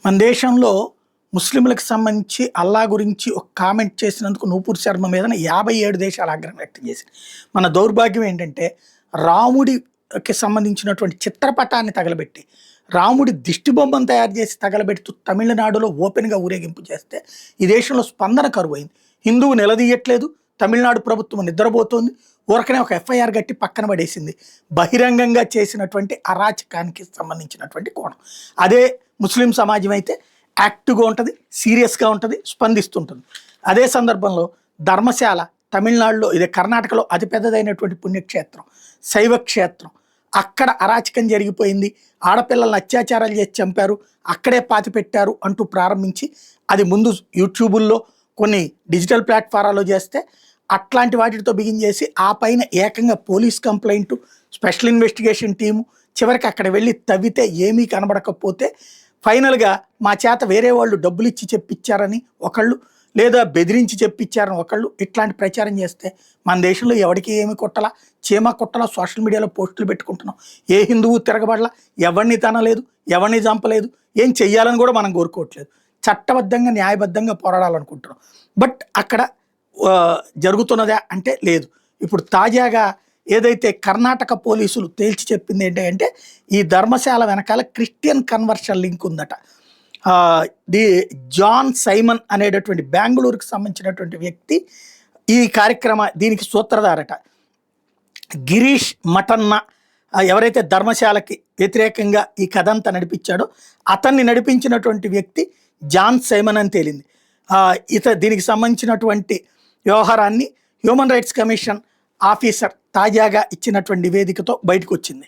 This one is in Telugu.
మన దేశంలో ముస్లింలకు సంబంధించి అల్లా గురించి ఒక కామెంట్ చేసినందుకు నూపూర్ శర్మ మీద 57 దేశాలు ఆగ్రహం వ్యక్తం చేసింది. మన దౌర్భాగ్యం ఏంటంటే రాముడికి సంబంధించినటువంటి చిత్రపటాన్ని తగలబెట్టి రాముడి దిష్టి బొమ్మను తయారు చేసి తగలబెడుతూ తమిళనాడులో ఓపెన్గా ఊరేగింపు చేస్తే ఈ దేశంలో స్పందన కరువైంది. హిందువు నిలదీయట్లేదు, తమిళనాడు ప్రభుత్వం నిద్రపోతోంది, ఊరకనే ఒక ఎఫ్ఐఆర్ గట్టి పక్కన పడేసింది. బహిరంగంగా చేసినటువంటి అరాచకానికి సంబంధించినటువంటి కోణం. అదే ముస్లిం సమాజం అయితే యాక్టివ్గా ఉంటుంది, సీరియస్గా ఉంటుంది, స్పందిస్తుంటుంది. అదే సందర్భంలో ధర్మశాల తమిళనాడులో, ఇదే కర్ణాటకలో అతిపెద్దదైనటువంటి పుణ్యక్షేత్రం, శైవ క్షేత్రం, అక్కడ అరాచకం జరిగిపోయింది, ఆడపిల్లలను అత్యాచారాలు చేసి చంపారు, అక్కడే పాతి పెట్టారు అంటూ ప్రారంభించి అది ముందు యూట్యూబుల్లో కొన్ని డిజిటల్ ప్లాట్ఫారాల్లో చేస్తే అట్లాంటి వాటితో బిగిన్ చేసి ఆ పైన ఏకంగా police complaint, special investigation team, చివరికి అక్కడ వెళ్ళి తవ్వితే ఏమీ కనబడకపోతే ఫైనల్గా మా చేత వేరే వాళ్ళు డబ్బులు ఇచ్చి చెప్పించారని ఒకళ్ళు, లేదా బెదిరించి చెప్పించారని ఒకళ్ళు, ఇట్లాంటి ప్రచారం చేస్తే మన దేశంలో ఎవరికి ఏమి కొట్టలా, చీమ కొట్టలా, సోషల్ మీడియాలో పోస్టులు పెట్టుకుంటున్నాం. ఏ హిందువు తిరగబడలా, ఎవరిని తనలేదు, ఎవరిని చంపలేదు, ఏం చెయ్యాలని కూడా మనం కోరుకోవట్లేదు. చట్టబద్ధంగా న్యాయబద్ధంగా పోరాడాలనుకుంటున్నాం. బట్ అక్కడ జరుగుతున్నదా అంటే లేదు. ఇప్పుడు తాజాగా ఏదైతే కర్ణాటక పోలీసులు తేల్చి చెప్పింది ఏంటంటే ఈ ధర్మశాల వెనకాల క్రిస్టియన్ కన్వర్షన్ లింక్ ఉందట. జాన్ సైమన్ అనేటటువంటి బెంగళూరుకి సంబంధించినటువంటి వ్యక్తి ఈ దీనికి సూత్రధారట. గిరీష్ మటన్న ఎవరైతే ధర్మశాలకి వ్యతిరేకంగా ఈ కథ అంతా నడిపించాడో అతన్ని నడిపించినటువంటి వ్యక్తి జాన్ సైమన్ అని తేలింది. దీనికి సంబంధించినటువంటి వ్యవహారాన్ని హ్యూమన్ రైట్స్ కమిషన్ ఆఫీసర్ తాజాగా ఇచ్చినటువంటి నివేదికతో బయటకు వచ్చింది.